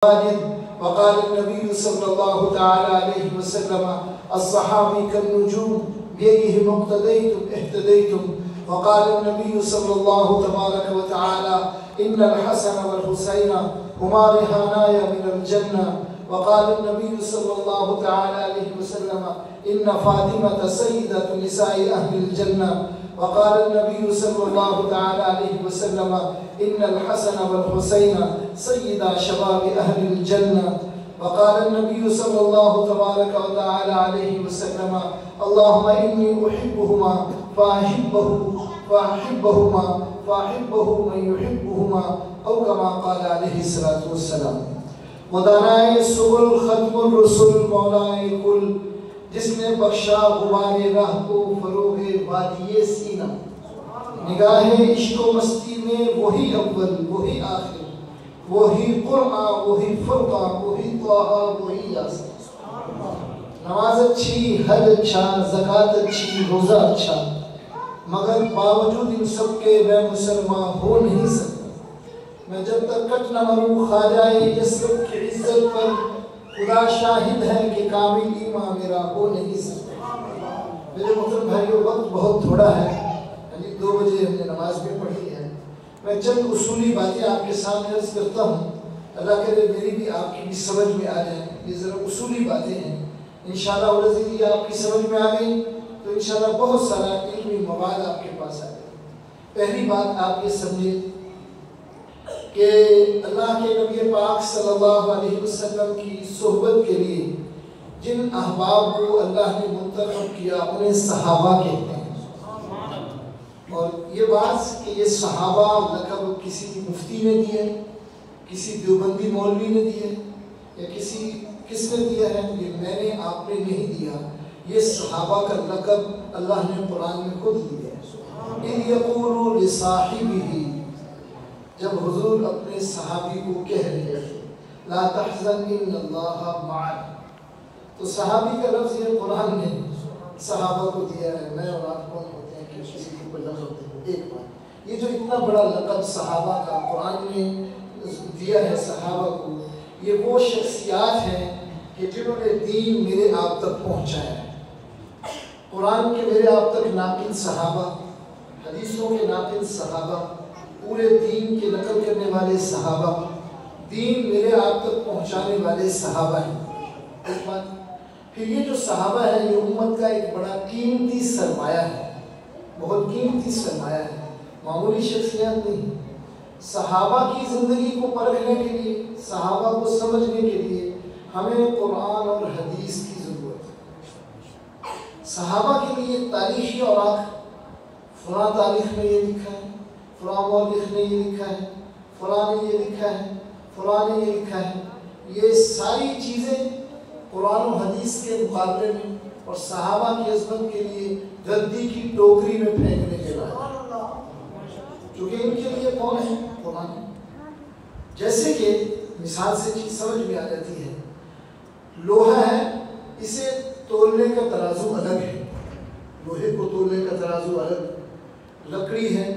وقال النبي صلى الله تعالى عليه وسلم الصحابي كالنجوم بأيهم اقتديتم اهتديتم. وقال النبي صلى الله تبارك وتعالى إن الحسن والحسين هما رهاناي من الجنة. وقال النبي صلى الله تعالى عليه وسلم إن فاطمة سيدة نساء أهل الجنة. وقال النبي صلى الله تعالى عليه وسلم إن الحسن والحسين سيدا شباب أهل الجنة. وقال النبي صلى الله تبارك وتعالى عليه وسلم اللهم إني أحبهما فأحبه من يحبهما أو كما قال عليه الصلاة والسلام. مدانائے سبل ختم الرسل مولائے کل، جس نے بخشا غبار راہ کو فروغ وادی سینہ. نگاہ عشق و مستی میں وہی اول وہی آخر، وہی قرآن وہی فرقان وہی طٰہٰ وہی یاسین. نماز اچھی، حج اچھا، زکوٰۃ اچھی، روزہ اچھا، مگر باوجود ان سب کے میں مسلمان ہو نہیں سکتا. میں جب تک کٹ نہ مروں خواجہ یثرب کی عزت پر خدا شاہد ہے کہ کامل ایمان میرا ہو نہیں سکتا. میرے محترم بھائیو، وقت بہت تھوڑا ہے، یعنی 2 بجے ہم نے نماز بھی پڑھی ہے. میں چند اصولی باتیں آپ کے سامنے عرض کرتا ہوں، اللہ کرے میری بھی آپ کی بھی سمجھ میں آ جائیں. یہ ذرا اصولی باتیں ہیں، انشاءاللہ العزیز یہ آپ کی سمجھ میں آ گئی تو انشاءاللہ بہت سارا علمی مواد آپ کے پاس آ گیا. پہلی بات آپ یہ سمجھیں کہ اللہ کے نبی پاک صلی اللہ علیہ وسلم کی صحبت کے لیے جن احباب کو اللہ نے منتخب کیا انہیں صحابہ کہتے ہیں. اور یہ بات کہ یہ صحابہ لقب کسی مفتی نے دیا ہے، کسی دیوبندی مولوی نے دیا ہے، یا کس نے دیا ہے، یہ میں نے آپ نے نہیں دیا. یہ صحابہ کا لقب اللہ نے قرآن میں خود دیا ہے. اِذْ يَقُولُ لِصَاحِبِهِ، جب حضور اپنے صحابی کو کہہ رہے تھے لا تحزن ان اللہ معنا. تو صحابی کا لفظ یہ قرآن نے صحابہ کو دیا ہے. میں اور آپ کون ہوتے ہیں کہ کسی کو لقب دیں؟ ایک بات یہ جو اتنا بڑا لقب صحابہ کا قرآن نے دیا ہے صحابہ کو، یہ وہ شخصیات ہیں کہ جنہوں نے دین میرے آپ تک پہنچایا ہے. قرآن کے میرے آپ تک ناقل صحابہ، حدیثوں کے ناقل صحابہ، پورے دین کے نقل کرنے والے صحابہ، دین میرے آپ تک پہنچانے والے صحابہ ہیں. ایک بات پھر یہ جو صحابہ ہے یہ امت کا ایک بڑا قیمتی سرمایہ ہے، بہت قیمتی سرمایہ ہے، معمولی شخصیات نہیں. صحابہ کی زندگی کو پرکھنے کے لیے، صحابہ کو سمجھنے کے لیے ہمیں قرآن اور حدیث کی ضرورت ہے. صحابہ کے لیے تاریخی اوراق، فلاں تاریخ میں یہ لکھا ہے، فلاں مورخ نے یہ لکھا ہے، فلاں نے یہ لکھا ہے، فلاں نے یہ لکھا ہے، یہ ساری چیزیں قرآن و حدیث کے مقابلے میں اور صحابہ کی عظمت کے لیے گدی کی ٹوکری میں پھینکنے کے بعد، کیونکہ ان کے لیے کون ہے؟ قرآن ہے. جیسے کہ مثال سے چیز سمجھ میں آ جاتی ہے، لوہا ہے، اسے تولنے کا ترازو الگ ہے، لوہے کو تولنے کا ترازو الگ. لکڑی ہے،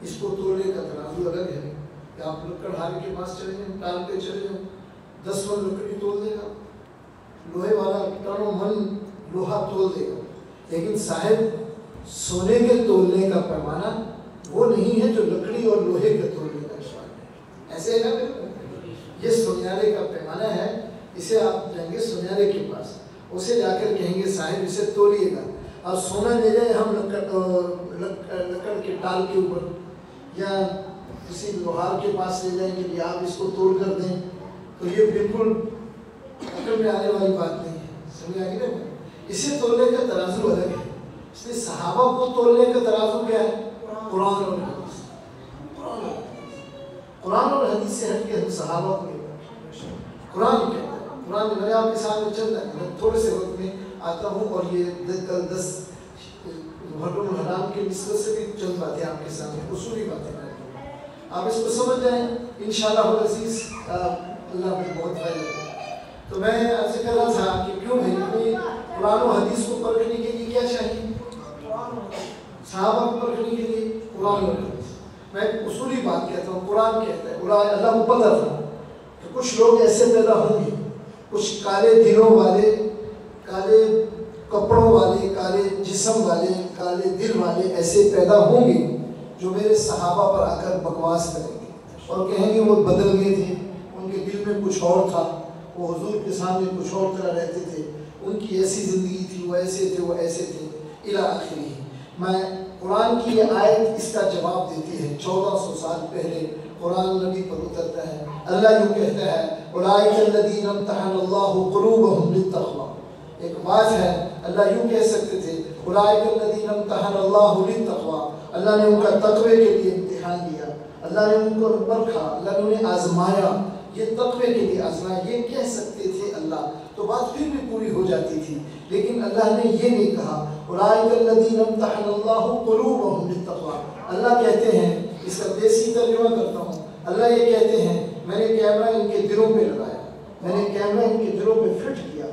اس کو تولنے کا ترازو الگ ہے. کہ آپ لکڑ ہارے کے پاس چلے جائیں، ٹال پہ چلے جائیں، 10 من لکڑی تول دے گا، لوہے والا ٹنوں من لوہا تول دے گا. لیکن صاحب سونے کے تولنے کا پیمانہ وہ نہیں ہے جو لکڑی اور لوہے کے تولنے کا پیمانہ ہے. ایسے ہے نا، یہ سنیارے کا پیمانہ ہے. اسے آپ جائیں گے سنیارے کے پاس، اسے جا کر کہیں گے صاحب اسے تولیے گا. اور سونا لے جائے ہم لکڑ کے ٹال کے اوپر یا کسی لوہار کے پاس لے جائیں کہ آپ اس کو تول کر دیں، تو یہ بالکل عقل میں آنے والی بات نہیں ہے. سمجھ آگے نا؟ اسے تولنے کا ترازو الگ ہے. اس لیے صحابہ کو تولنے کا ترازو کیا ہے؟ قرآن اور حدیث. قرآن اور حدیث سے ہٹ کے ہم صحابہ کو قرآن کہتے ہیں. قرآن میں آپ کے سامنے چل رہا ہے، میں تھوڑے سے وقت میں آتا ہوں اور یہ 10 محرم الحرام کے نسبت سے بھی چند باتیں آپ کے سامنے اصولی باتیں کرتا ہوں. آپ اس کو سمجھ جائیں انشاءاللہ العزیز، اللہ میں بہت فائدہ ہے. تو میں عرض کر رہا تھا کہ کیوں بھائی قرآن و حدیث کو پرکھنے کے لیے کیا چاہیے؟ صحابہ کو پرکھنے کے لیے قرآن و حدیث. میں ایک اصولی بات کہتا ہوں، قرآن کہتا ہے، اللہ کو پتہ تھا کہ کچھ لوگ ایسے پیدا ہوں گے، کچھ کالے دلوں والے، کالے کپڑوں والے، کالے جسم والے، کالے دل والے ایسے پیدا ہوں گے جو میرے صحابہ پر آ کر بکواس کریں گے اور کہیں گے وہ بدل گئے تھے، ان کے دل میں کچھ اور تھا، وہ حضور کے سامنے کچھ اور طرح رہتے تھے، ان کی ایسی زندگی تھی، وہ ایسے تھے، وہ ایسے تھے الی آخری۔ میں قرآن کی یہ آیت اس کا جواب دیتی ہے۔ 1400 سال پہلے قرآن نبی پر اترتا ہے، اللہ یوں کہتا ہے اولئک الذین امتحن اللہ قلوبہم للتقوی۔ ایک بات ہے، اللہ یوں کہہ سکتے تھے اولئک الذین امتحن اللہ للتقوی، اللہ نے ان کا تقوی کے لیے امتحان لیا، اللہ نے ان کو پرکھا، اللہ نے انہیں آزمایا، یہ تقوی کے لیے آزمایا، یہ کہہ سکتے تھے اللہ، تو بات پھر بھی پوری ہو جاتی تھی۔ لیکن اللہ نے یہ نہیں کہا اولئک الذین امتحن اللہ قلوبہم للتقوی۔ اللہ کہتے ہیں، اس کا دیسی ترجمہ کرتا ہوں، اللہ یہ کہتے ہیں میں نے کیمرہ ان کے دلوں پہ لگایا، میں نے کیمرہ ان کے دلوں پہ فٹ کیا،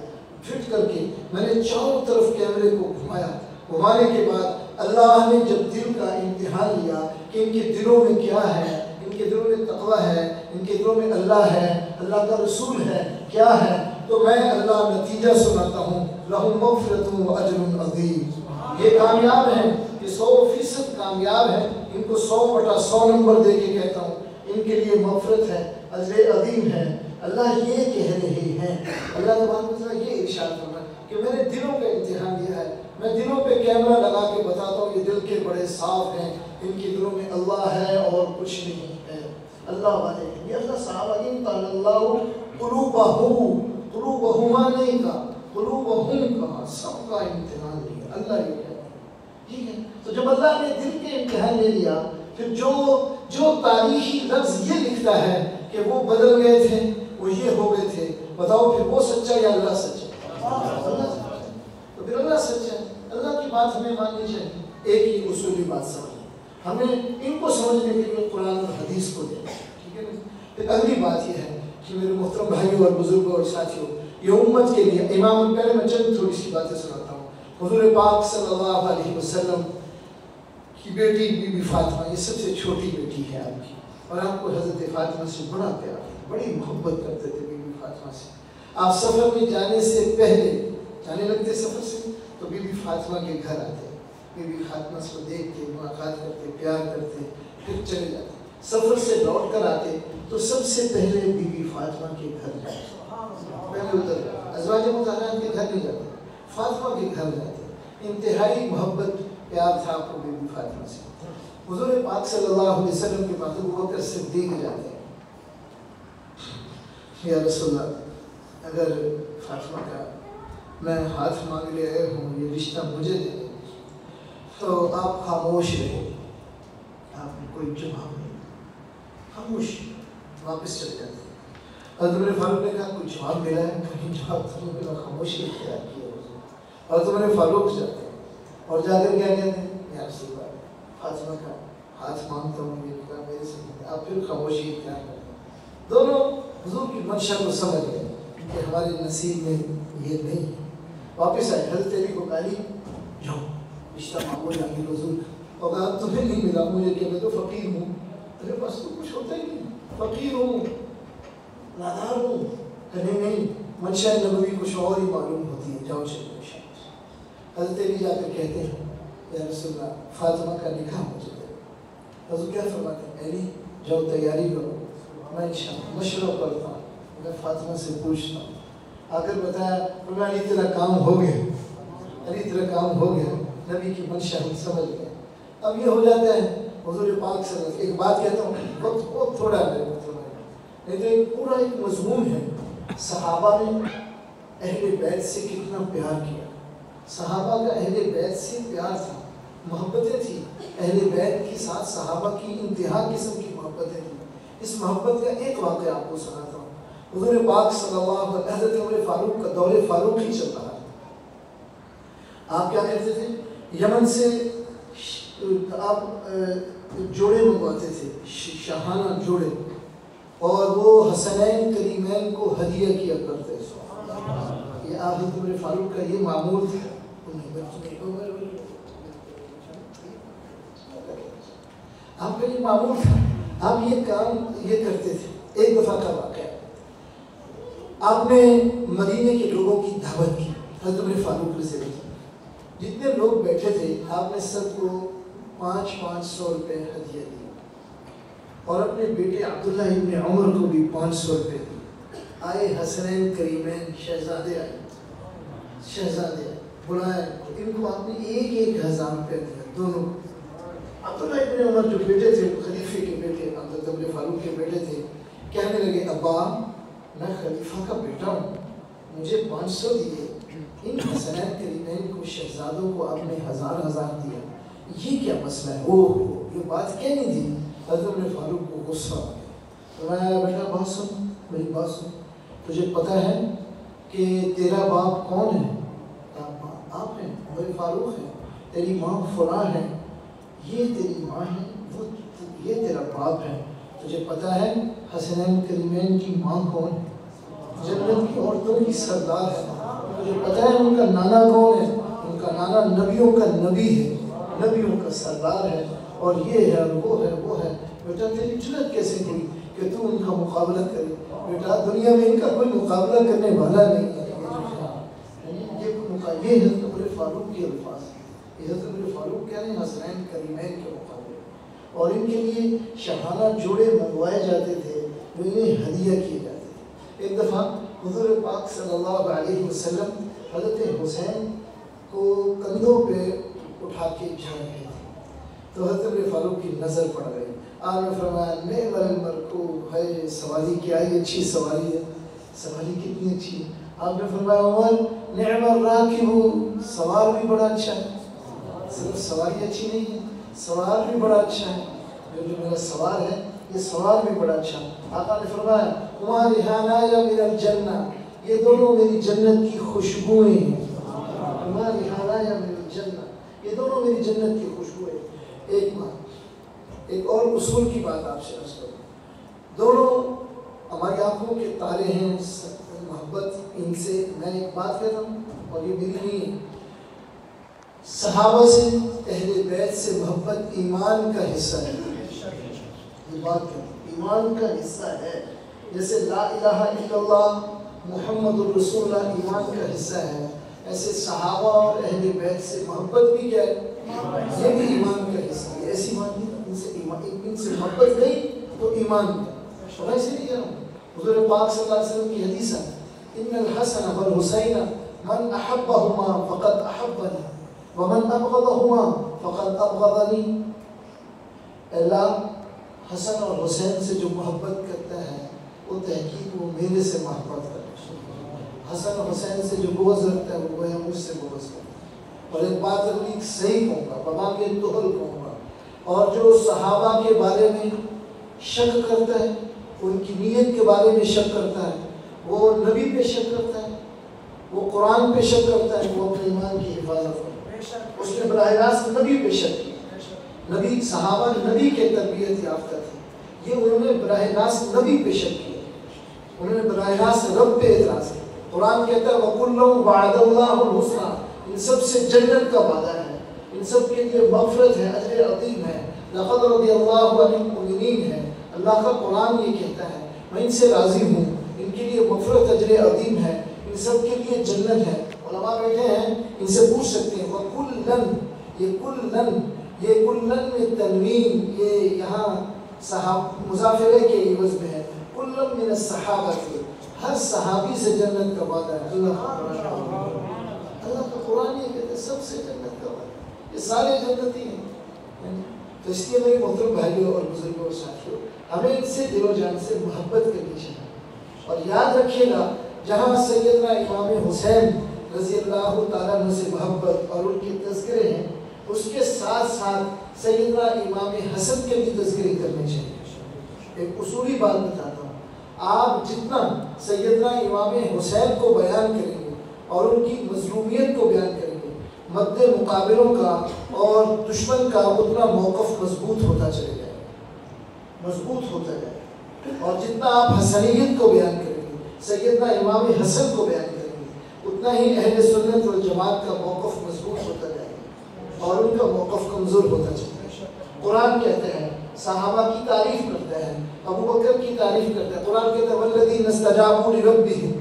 فٹ کر کے میں نے چاروں طرف کیمرے کو گھمایا، گھمانے کے بعد اللہ نے جب دل کا امتحان لیا کہ ان کے دلوں میں کیا ہے، ان کے دلوں میں تقوی ہے، ان کے دلوں میں اللہ ہے، اللہ کا رسول ہے، کیا ہے، تو میں اللہ نتیجہ سناتا ہوں لہم مغفرۃ و اجر عظیم۔ یہ کامیاب ہیں، یہ 100% کامیاب ہیں، ان کو 100/100 نمبر دے کے کہتا ہوں، ان کے لیے مغفرت ہے، اجر عظیم ہے۔ اللہ یہ کہہ رہے ہیں، اللہ تبارک و تعالیٰ یہ ارشاد فرمایا کہ میں نے دلوں کا امتحان لیا ہے، میں دلوں پہ کیمرہ لگا کے بتاتا ہوں یہ دل کے بڑے صاف ہیں، ان کے دلوں میں اللہ ہے اور کچھ نہیں ہے، اللہ والے ہیں۔ یہ اللہ صحابہ امتحان اللہ قلوبہما نہیں کہا، قلوبہم کہا، سب کا امتحان لیا، اللہ یہ کہتا ہے، ٹھیک ہے۔ تو جب اللہ نے دل کے امتحان لے لیا، پھر جو تاریخی لفظ یہ لکھتا ہے کہ وہ بدل گئے تھے، وہ یہ ہو گئے تھے، بتاؤ پھر وہ سچا یا اللہ سچا؟ اللہ سچا، تو پھر اللہ سچا ہے، اللہ کی بات ہمیں ماننی چاہیے۔ ایک ہی اصولی بات سمجھیں، ہمیں ان کو سمجھنے کے لیے قرآن اور حدیث کو دیں، ٹھیک ہے نا۔ پھر اگلی بات یہ ہے کہ میرے محترم بھائیوں اور بزرگوں اور ساتھیوں، یہ امت کے لیے امام، پہلے میں چند تھوڑی سی باتیں سناتا ہوں۔ حضور پاک صلی اللہ علیہ وسلم کی بیٹی بی بی فاطمہ، یہ سب سے چھوٹی بیٹی ہے آپ کی، اور آپ کو حضرت فاطمہ سے بڑا پیار ہے، بڑی محبت کرتے تھے بی بی فاطمہ سے۔ آپ سفر میں جانے سے پہلے، جانے لگتے سفر سے تو بی بی فاطمہ کے گھر آتے، بی بی فاطمہ کو دیکھتے، ملاقات کرتے، پیار کرتے، پھر چلے جاتے۔ سفر سے لوٹ کر آتے تو سب سے پہلے بی بی فاطمہ کے گھر جاتے، پہلے ادھر ازواج مطہرات کے گھر نہیں جاتے، فاطمہ کے گھر جاتے۔ انتہائی محبت پیار تھا آپ کو بی بی فاطمہ سے۔ حضور پاک صلی اللہ علیہ وسلم کے بعد ابو بکر صدیق جاتے ہیں، یا رسول اللہ اگر فاطمہ کا میں ہاتھ مانگ لے آئے ہوں، یہ رشتہ مجھے دے دیں، تو آپ خاموش رہے، آپ نے کوئی جواب نہیں، خاموش واپس چلے جاتے ہیں۔ حضرت عمر فاروق نے کہا کوئی جواب ملا ہے؟ کہیں جواب تو نہیں ملا، خاموشی اختیار کی ہے حضور۔ حضرت عمر فاروق جاتے ہیں اور جا کر کیا کہتے ہیں، یا رسول اللہ فاطمہ کا ہاتھ مانگتا ہوں، یہ کہا میرے سے، آپ پھر خاموشی اختیار کرتے ہیں۔ دونوں حضور کی منشا کو سمجھ گئے کہ ہمارے نصیب میں یہ نہیں ہے، واپس آئے۔ حضرت علی کو گالی، جاؤ رشتہ مانگو جا کے حضور، اور کہا تمہیں نہیں ملا، مجھے کہ میں تو فقیر ہوں، میرے پاس تو کچھ ہوتا ہی نہیں، فقیر ہوں، نادار ہوں، کہیں نہیں، منشا نبوی کچھ اور ہی معلوم ہوتی ہے، جاؤ چلو۔ حضرت علی جا کر کہتے ہیں یا رسول اللہ فاطمہ کا نکاح مجھے دے۔ حضور کیا فرماتے ہیں، علی جاؤ تیاری کرو، میں انشاءاللہ مشورہ کرتا ہوں، میں فاطمہ سے پوچھتا ہوں۔ آ کر بتایا علی تیرا کام ہو گیا، علی تیرا کام ہو گیا، نبی کی منشا ہم سمجھ گئے۔ اب یہ ہو جاتا ہے حضور پاک سے ایک بات کہتا ہوں، وقت بہت تھوڑا ہے لیکن ایک پورا ایک مضمون ہے، صحابہ نے اہل بیت سے کتنا پیار کیا، صحابہ کا اہل بیت سے پیار تھا، محبتیں تھیں، اہل بیت کے ساتھ صحابہ کی انتہا قسم کی محبتیں تھیں۔ اس محبت کا ایک واقعہ آپ کو سناتا ہوں۔ حضور پاک صلی اللہ علیہ وسلم، حضرت عمر فاروق کا دور فاروق ہی چل رہا تھا۔ آپ کیا کرتے تھے، یمن سے آپ جوڑے منگواتے تھے، شاہانہ جوڑے، اور وہ حسنین کریمین کو ہدیہ کیا کرتے تھے۔ یہ حضرت عمر فاروق کا یہ معمول تھا۔ آپ کا یہ معمول تھا، آپ یہ کام یہ کرتے تھے۔ ایک دفعہ کا واقعہ، آپ نے مدینے کے لوگوں کی دعوت کی، حضرت عمر فاروق رضی اللہ عنہ، جتنے لوگ بیٹھے تھے آپ نے سب کو 500 روپے ہدیہ دی، اور اپنے بیٹے عبداللہ ابن عمر کو بھی 500 روپے دی۔ آئے حسنین کریمین، شہزادے آئے، بلائے ان کو آپ نے 1,000 روپے دیا دونوں کو۔ عبداللہ ابن عمر جو بیٹے تھے، خلیفے کے بیٹے، حضرت عمر فاروق کے بیٹے تھے، کہنے لگے ابا میں خلیفہ کا بیٹا ہوں، مجھے 500 دیے، ان حسنین کریمین کو شہزادوں کو آپ نے 1000 دیا، یہ کیا مسئلہ ہے؟ یہ بات کہہ نہیں دی۔ حضرت عمر فاروق کو غصہ آ گیا، میں بیٹا بات سن، میری بات سن، تجھے پتہ ہے کہ تیرا باپ کون ہے؟ آپ ہیں، عمر فاروق ہے، تیری ماں فلاں ہے، یہ تیری ماں ہے، وہ یہ تیرا باپ ہے، تجھے پتہ ہے حسنین کریمین کی ماں کون ہے؟ جنت کی عورتوں کی سردار ہے، تجھے پتہ ہے ان کا نانا کون ہے؟ ان کا نانا نبیوں کا نبی ہے، نبیوں کا سردار ہے، اور یہ ہے وہ ہے وہ ہے۔ بیٹا تیری جرأت کیسے ہوئی کہ تو ان کا مقابلہ کرے؟ بیٹا دنیا میں ان کا کوئی مقابلہ کرنے والا نہیں ہے۔ یہ حضرت عمر فاروق کے الفاظ ہیں، یہ حضرت عمر فاروق کہہ رہے ہیں حسنین کریمین کے مقابلے، اور ان کے لیے شاہانہ جوڑے منگوائے جاتے تھے جو انہیں ہدیہ کیے جاتے تھے۔ ایک دفعہ حضور پاک صلی اللہ علیہ وسلم حضرت حسین کو کندھوں پہ اٹھا کے جا رہے تھے، تو حضرت عمر فاروق کی نظر پڑ گئی۔ آپ نے فرمایا نعم المرکوب، ہے سواری کیا ہی اچھی سواری ہے، سواری کتنی اچھی ہے۔ آپ نے فرمایا عمر نعم الراکب، سوار بھی بڑا اچھا ہے، صرف سواری اچھی نہیں ہے، سوار بھی بڑا اچھا ہے، جو میرا سوار ہے یہ سوار بھی بڑا اچھا ہے۔ آقا نے فرمایا ہما ریحانایا من الجنہ، یہ دونوں میری جنت کی خوشبوئیں ہیں، ہما ریحانایا من الجنہ، یہ دونوں میری جنت کی خوشبوئیں۔ ایک اور اصول کی بات آپ سے عرض کروں، دونوں ہماری آنکھوں کے تارے ہیں، محبت ان سے، میں ایک بات کہتا ہوں اور یہ میری نہیں ہے، صحابہ سے، اہل بیت سے محبت ایمان کا حصہ ہے، یہ بات کہتا ہوں ایمان کا حصہ ہے، جیسے لا الہ الا اللہ محمد الرسول اللہ ایمان کا حصہ ہے، ایسے صحابہ اور اہل بیت سے محبت بھی کیا ہے، یہ بھی ایمان کا حصہ ہے۔ ایسی بات نہیں ان سے محبت نہیں تو ایمان نہیں، اور ایسے نہیں کہہ رہا ہوں، حضور پاک صلی اللہ علیہ وسلم کی حدیث ہے ان الحسن والحسین من احبہما فقد احبنی ومن ابغضہما فقد ابغضنی۔ اللہ حسن اور حسین سے جو محبت کرتا ہے وہ تحقیق وہ میرے سے محبت کرتا ہے، حسن اور حسین سے جو بغض رکھتا ہے وہ گویا مجھ سے بغض کرتا ہے۔ اور ایک بات اگلی صحیح کہوں گا، بابا کے توہل کہوں گا، اور جو صحابہ کے بارے میں شک کرتا ہے، ان کی نیت کے بارے میں شک کرتا ہے، وہ نبی پہ شک کرتا ہے، وہ قرآن پہ شک کرتا ہے، وہ اپنے ایمان کی حفاظت کرتا ہے۔ اس نے براہ راست نبی پہ شک کیا، نبی صحابہ نبی کے تربیت یافتہ تھے، یہ انہوں نے براہ راست نبی پہ شک کیا، انہوں نے براہ راست رب پہ اعتراض کیا۔ قرآن کہتا ہے وَكُلًّا وَعَدَ اللَّهُ الْحُسْنَىٰ، ان سب سے جنت کا وعدہ ہے، ان سب کے لیے مغفرت ہے، اجر عظیم ہے، لقد رضی اللہ عن المؤمنین ہے، اللہ کا قرآن یہ کہتا ہے میں ان سے راضی ہوں، ان کے لیے مغفرت اجر عظیم ہے، ان سب کے لیے جنت ہے۔ علماء بیٹھے ہیں ان سے پوچھ سکتے ہیں وَكُلًّا، یہ کلن میں تنوین، یہ یہاں مضافرے کے عوض میں ہے، کلن من الصحابہ کے، ہر صحابی سے جنت کا وعدہ ہے۔ اللہ کا قرآن یہ کہتے ہیں سب سے جنت کا وعدہ، یہ سارے جنتی ہیں۔ تو اس لیے میرے محترم بھائیوں اور بزرگوں اور ساتھیوں، ہمیں ان سے دل و جان سے محبت کرنی چاہیے، اور یاد رکھیے گا جہاں سیدنا امام حسین رضی اللہ تعالیٰ عنہ سے محبت اور ان کے تذکرے ہیں، اس کے ساتھ ساتھ سیدنا امام حسن کے بھی تذکرے کرنے چاہیے۔ ایک اصولی بات بتاتا ہوں، آپ جتنا سیدنا امام حسین کو بیان کریں گے اور ان کی مظلومیت کو بیان کریں گے، مد مقابلوں کا اور دشمن کا اتنا موقف مضبوط ہوتا چلے جائے گا، مضبوط ہوتا جائے گا، اور جتنا آپ حسنیت کو بیان کریں گے، سیدنا امام حسن کو بیان کریں گے، اتنا ہی اہل سنت والجماعت کا موقف مضبوط ہوتا جائے گا اور ان کا موقف کمزور ہوتا چلے گا۔ قرآن کہتے ہیں، صحابہ کی تعریف کرتا ہے، ابو بکر کی تعریف کرتا ہے، قرآن کہتا ہے والذین استجابوا لربہم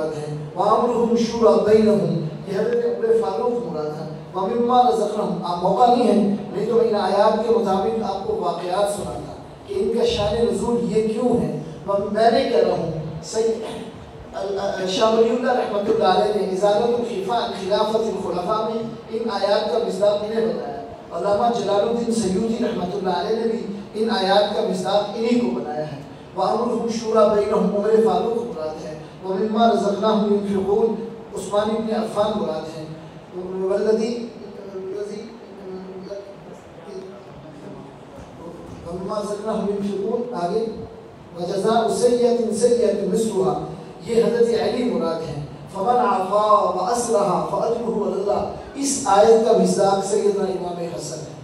مراد ہے، وَأَمْرُهُمْ شُورَى بَيْنَهُمْ یہ حضرت عمر فاروق مراد ہے، وَمِمَّا رَزَقْنَاهُمْ آپ موقع نہیں ہے نہیں تو ان آیات کے مطابق آپ کو واقعات سناتا کہ ان کا شان نزول یہ کیوں ہے۔ میں نہیں کہہ رہا ہوں، شاہ ولی اللہ رحمۃ اللہ علیہ نے ازالۃ الخفا عن خلافت الخلفاء میں ان آیات کا مصداق انہیں بتایا، علامہ جلال الدین سیوطی رحمۃ اللہ علیہ نے بھی ان آیات کا مصداق انہی کو بنایا ہے۔ وَأَمْرُهُمْ شُورَى بَيْنَهُمْ عمر فاروق مراد ہے، وَمِمَّا رَزَقْنَاهُمْ يُنْفِقُونَ عثمان بن عفان مراد ہے، وَالَّذِي وَمِمَّا رَزَقْنَاهُمْ يُنْفِقُونَ آگے وَجَزَاءُ سَيِّئَةٍ سَيِّئَةٌ مِثْلُهَا یہ حضرت علی مراد ہے، فَمَنْ عَفَا وَأَصْلَحَ فَأَجْرُهُ عَلَى اللَّهِ اس آیت کا مصداق سیدنا امام حسن ہے۔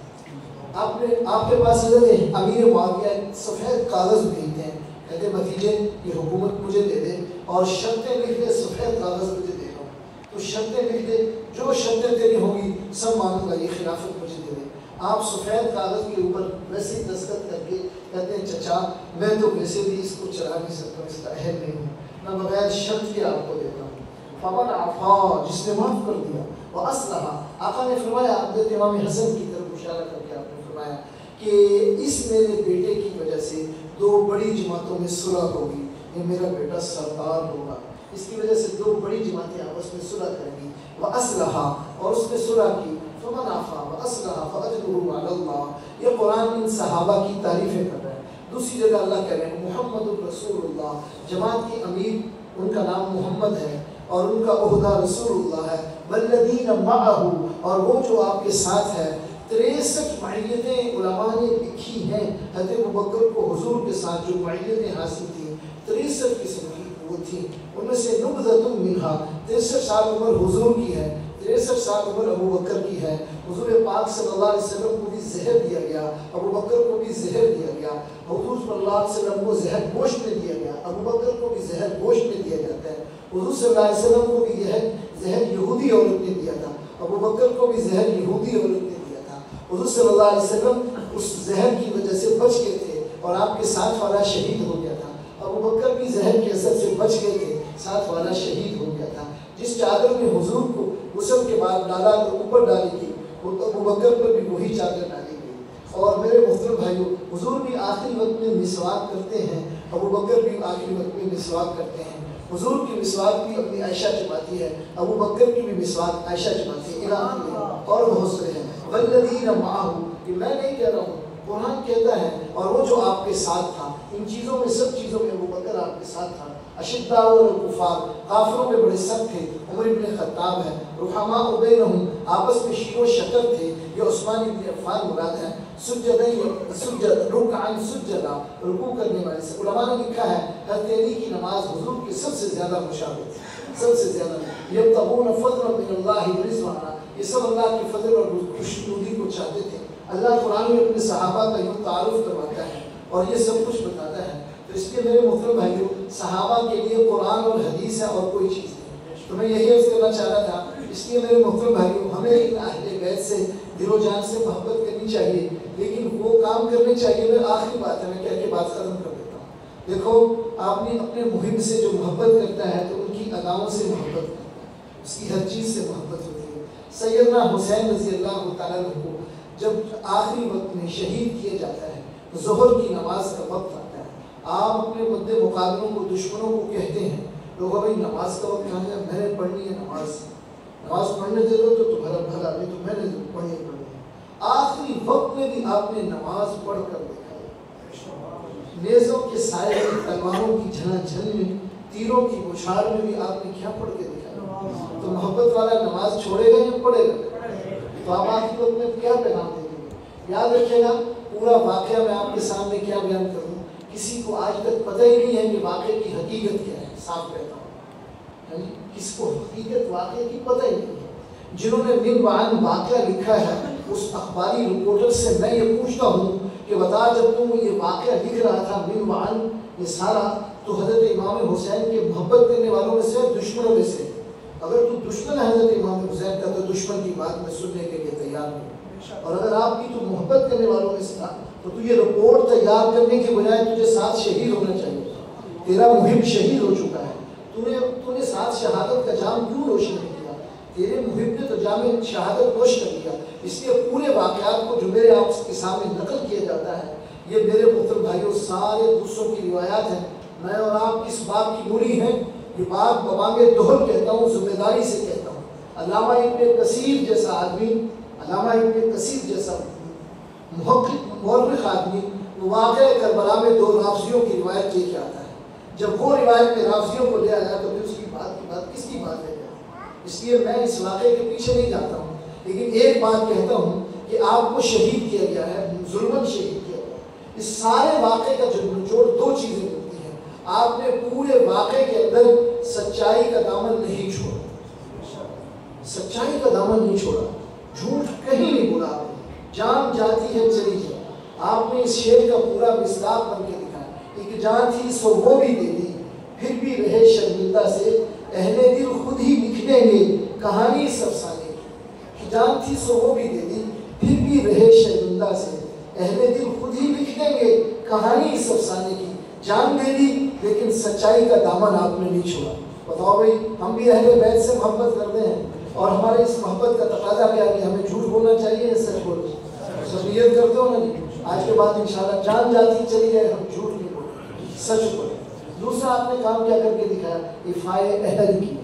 آپ کے پاس حضرت امیر معاویہ سفید کاغذ بھیجتے ہیں، کہتے ہیں بھتیجے یہ حکومت مجھے دے دے اور شرطیں لکھ دے، سفید کاغذ مجھے دے دو، تو شرطیں لکھ دے، جو شرطیں تیری ہوں گی سب مانوں گا، یہ خلافت مجھے دے دے۔ آپ سفید کاغذ کے اوپر ویسے ہی دستخط کر کے کہتے ہیں چچا میں تو ویسے بھی اس کو چلا نہیں سکتا، اس کا اہل نہیں ہوں، میں بغیر شرط کے آپ کو دیتا ہوں۔ فمن عفا جس نے معاف کر دیا، وَأَصْلَحَ آقا نے فرمایا حضرت امام حسن کی طرف اشارہ کر کے آپ نے فرمایا کہ اس میرے بیٹے کی وجہ سے دو بڑی جماعتوں میں صلح ہوگی، یہ میرا بیٹا سردار ہوگا، اس کی وجہ سے دو بڑی جماعتیں آپس میں صلح کریں گی۔ وَأَصْلَحَ اور اس نے صلح کی، فَمَنْ عَفَا وَأَصْلَحَ فَأَجْرُهُ عَلَى اللَّهِ یہ قرآن ان صحابہ کی تعریفیں کر رہا ہے۔ دوسری جگہ اللہ کہہ رہے ہیں محمد الرسول اللہ، جماعت کی امیر ان کا نام محمد ہے اور ان کا عہدہ رسول اللہ ہے، والذین معہ اور وہ جو آپ کے ساتھ ہے۔ 63 معیتیں علماء نے لکھی ہیں، حضرت ابوبکر کو حضور کے ساتھ جو معیتیں حاصل تھیں 63 قسم کی وہ تھیں، ان میں سے نبذۃ منہا 63 سال عمر حضور کی ہے، 63 سال عمر ابوبکر کی ہے۔ حضور پاک صلی اللہ علیہ وسلم کو بھی زہر دیا گیا، ابوبکر کو بھی زہر دیا گیا، حضور صلی اللہ علیہ وسلم کو زہر گوشت میں دیا گیا، ابوبکر کو بھی زہر گوشت میں دیا جاتا ہے، حضور صلی اللہ علیہ وسلم کو بھی زہر یہودی عورت نے دیا تھا، ابوبکر کو بھی زہر یہودی عورت نے دیا تھا۔ حضور صلی اللہ علیہ وسلم اس زہر کی وجہ سے بچ گئے تھے اور آپ کے ساتھ والا شہید ہو گیا تھا، ابوبکر بھی زہر کے اثر سے بچ گئے تھے، ساتھ والا شہید ہو گیا تھا۔ جس چادر میں حضور کو غسل کے بعد ڈالا تو اوپر ڈالی گئی، ابوبکر پر بھی وہی چادر ڈالی گئی۔ اور میرے محترم بھائیوں، حضور بھی آخری وقت میں مسواک کرتے ہیں، ابوبکر بھی آخری وقت میں مسواک کرتے ہیں۔ حضور کی مسواک بھی اپنی عائشہ چباتی ہے، ابوبکر کی بھی مسواک عائشہ چباتی ہے، اور بہت سے ہیں۔ والذین معہ یہ میں نہیں کہہ رہا ہوں، قرآن کہتا ہے، اور وہ جو آپ کے ساتھ تھا، ان چیزوں میں سب چیزوں میں ابوبکر آپ کے ساتھ تھا۔ اشداء الکفار کافروں میں بڑے سخت تھے، عمر بن خطاب ہے۔ رحماء بینہم آپس میں شیر و شکر تھے، یہ عثمان بن عفان مراد ہے۔ سجدہ رکعا سجدہ رکوع کرنے والے سے علماء نے لکھا ہے حضرت علی کی نماز حضور کی سب سے زیادہ مشابہ تھی، سب سے زیادہ۔ یبتغون فضلا من اللہ ورضوانا یہ سب اللہ کے فضل اور خوشنودی کو چاہتے تھے۔ اللہ قرآن میں اپنے صحابہ کا یوں تعارف کرواتا ہے اور یہ سب کچھ بتاتا ہے، تو اس لیے میرے محترم بھائیوں صحابہ کے لیے قرآن اور حدیث ہے اور کوئی چیز نہیں۔ تو میں یہی عرض کرنا چاہ رہا تھا، اس لیے میرے محترم بھائیوں ہمیں ان اہل بیت سے دل و جان سے محبت کرنی چاہیے، لیکن وہ کام کرنے چاہیے۔ میں آخری بات ہے، میں کہہ کے بات ختم کر دیتا ہوں۔ دیکھو آپ نے اپنے محب سے جو محبت کرتا ہے تو ان کی اداؤں سے محبت کرتا ہے، اس کی ہر چیز سے محبت ہوتی ہے۔ سیدنا حسین رضی اللہ تعالیٰ عنہ کو جب آخری وقت میں شہید کیا جاتا ہے، ظہر کی نماز کا وقت آتا ہے، آپ اپنے مد مقابلوں کو دشمنوں کو کہتے ہیں لوگوں بھائی نماز کا وقت کہاں ہے، میں نے پڑھنی ہے نماز پڑھنے دے دو تو تمہارا بھلا، نہیں تو میں نے پڑھنی ہے۔ آخری وقت میں بھی آپ نے نماز پڑھ کر دیکھا، نیزوں کے سائے میں، تلواروں کی جھنا جھن میں، تیروں کی بوچھار میں بھی آپ نے کیا پڑھ کے دیکھا؟ تو محبت والا نماز چھوڑے گا یا پڑھے گا؟ تو آپ آخری وقت میں کیا پیغام دیں گے؟ یاد رکھیے گا پورا واقعہ میں آپ کے سامنے کیا بیان کروں، کسی کو آج تک پتہ ہی نہیں ہے کہ واقعے کی حقیقت کیا ہے، صاف کہتا ہوں، کس کو حقیقت واقعے کی پتہ ہی نہیں ہے۔ جنہوں نے من وعن واقعہ لکھا ہے اس اخباری رپورٹر سے میں یہ پوچھتا ہوں کہ بتا جب تم یہ واقعہ لکھ رہا تھا من وعن یہ سارا، تو حضرت امام حسین کے محبت کرنے والوں میں سے دشمنوں میں سے، اگر تو دشمن ہے حضرت امام حسین کا تو دشمن کی بات میں سننے کے لیے تیار ہوں، اور اگر آپ کی تو محبت کرنے والوں میں سے تھا تو یہ رپورٹ تیار کرنے کے بجائے تجھے ساتھ شہید ہونا چاہیے، تیرا محب شہید ہو چکا ہے، تو تو نے ساتھ شہادت کا جام کیوں نوش نہیں کیا؟ تیرے محب نے تو جام شہادت نوش کر دیا. اس لیے پورے واقعات کو جو میرے آپ کے سامنے نقل کیا جاتا ہے یہ میرے پتر بھائیوں سارے دوسروں کی روایات ہیں. میں اور آپ اس بات کی بری ہیں. یہ بات ببانگ دوہر کہتا ہوں, ذمہ داری سے کہتا ہوں. علامہ ابن کثیر جیسا آدمی, علامہ ابن کثیر جیسا محقق مورخ آدمی واقع کربلا میں 2 رافضیوں کی روایت لے کے آتا ہے. جب وہ روایت میں رافضیوں کو لے آیا تو پھر اس کی بات کس کی بات ہے؟ اس لیے میں اس واقعے کے پیچھے نہیں جاتا ہوں, لیکن ایک بات کہتا ہوں کہ آپ کو شہید کیا گیا ہے, ظلمن شہید کیا گیا. اس سارے واقعے کا جو نچوڑ 2 چیزیں ملتی ہیں. آپ نے پورے واقعے کے اندر سچائی کا دامن نہیں چھوڑا, سچائی کا دامن نہیں چھوڑا, جھوٹ کہیں نہیں بولا. آپ نے جان جاتی ہے چلی جائے. آپ نے اس شعر کا پورا مصداق بن کے دکھایا. ایک جان تھی سو وہ بھی دے دی, پھر بھی رہے شرمندہ سے, اہل دل خود ہی لکھنے گے کہانی اس افسانے کی. جان تھی سو وہ بھی دے دی, پھر بھی رہے شرمندہ سے, اہل دل خود ہی لکھنے گے کہانی اس افسانے کی. جان دے دی لیکن سچائی کا دامن آپ نے نہیں چھوڑا. بتاؤ بھائی, ہم بھی اہل بیت سے محبت کرتے ہیں اور ہمارے اس محبت کا تقاضا کیا ہے کہ ہمیں جھوٹ بولنا چاہیے, سچ بولنا. سب نیت کرتے ہو نا جی, آج کے بعد انشاءاللہ جان جاتی چلی جائے ہم جھوٹ نہیں بولیں, سچ بولیں. دوسرا آپ نے کام کیا کر کے دکھایا, افائے عہد کی,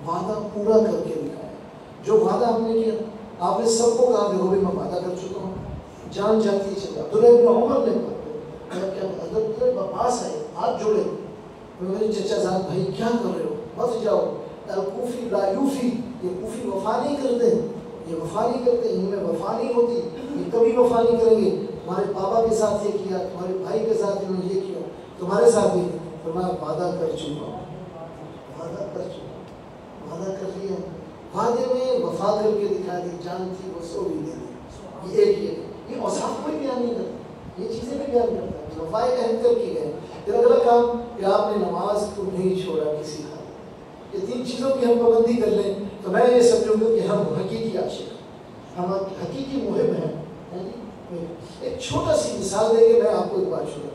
وعدہ پورا کر کے دکھایا. جو وعدہ ہم نے کیا آپ نے سب کو کہا دیکھو بھائی میں وعدہ کر چکا ہوں, جان جاتی چلا. عبداللہ ابن عمر نے پاس آئے, ہاتھ جوڑے, میرے چچا جان بھائی کیا کر رہے ہو, مت جاؤ. کوفی لا یوفی, یہ کوفی وفا نہیں کرتے, یہ وفا نہیں کرتے, ان میں وفا نہیں ہوتی, یہ کبھی وفا نہیں کریں گے. تمہارے پاپا کے ساتھ یہ کیا, تمہارے بھائی کے ساتھ انہوں نے یہ کیا, تمہارے ساتھ بھی. تو میں وعدہ کر چکا ہوں, وعدہ کر چکا, وعدہ کر لیا. وعدے میں وفا کر کے دکھا دی. جان تھی وہ سو بھی دے دی. یہ ایک یہ اوصاف کوئی بیان نہیں کرتا, یہ چیزیں بھی بیان کرتا ہے. وفائے عہد کر کے گئے. پھر اگلا کام کہ آپ نے نماز کو نہیں چھوڑا کسی حال. یہ 3 چیزوں کی ہم پابندی کر لیں تو میں یہ سمجھوں گا کہ ہم حقیقی عاشق ہیں, ہم حقیقی محب ہیں. ایک چھوٹا سی مثال دے کے میں آپ کو ایک بات چھوڑا.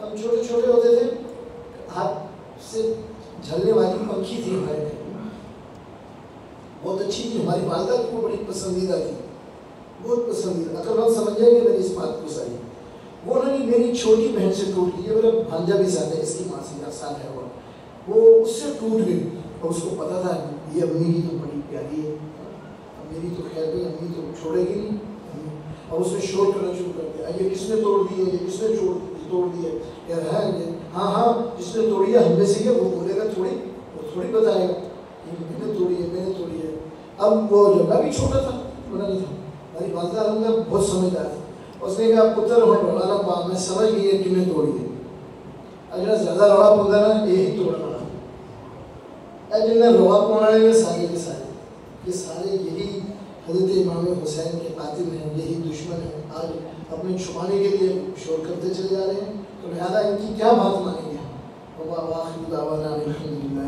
ہم چھوٹے چھوٹے ہوتے تھے, ہاتھ سے جھلنے والی پنکھی تھی ہمارے گھر, بہت اچھی تھی, ہماری والدہ کو بڑی پسندیدہ تھی, بہت پسندیدہ. عقل مند سمجھ جائے کہ میری اس بات کو صحیح. وہ نے میری چھوٹی بہن سے ٹوٹ لی, میرا بھانجا بھی ساتھ ہے, اس کی ماں سے 10 سال ہے وہ اس سے ٹوٹ گئی. اور اس کو پتا تھا یہ امی کی تو بڑی پیاری ہے, میری تو خیر نہیں, امی تو چھوڑے گی نہیں. اور اس نے شور کرنا شروع کر دیا, یہ کس نے توڑ دی ہے, یہ کس نے توڑ دی ہے, یار ہے ہاں ہاں جس نے توڑی ہے ہم میں سے, وہ بولے گا تھوڑی, وہ تھوڑی بتائے گا میں نے توڑی ہے, میں نے توڑی ہے. اب وہ جو میں بھی چھوٹا تھا, بڑا نہیں تھا, میری والدہ ہم بہت سمجھدار تھا. اس نے کہا پتر ہوں روڑا پا, میں سمجھ گئی ہے کہ میں توڑی ہے. اگر زیادہ روڑا پڑتا نا یہی توڑنا, جن نے روڑا پڑنا ہے سارے کے سارے, یہ سارے یہی حضرت امام حسین کے قاتل ہیں, یہی دشمن ہیں. آج اپنے چھپانے کے لیے شور کرتے چلے جا رہے ہیں, تو لہٰذا ان کی کیا بات مانیں گے. وآخر دعوانا الحمدللہ.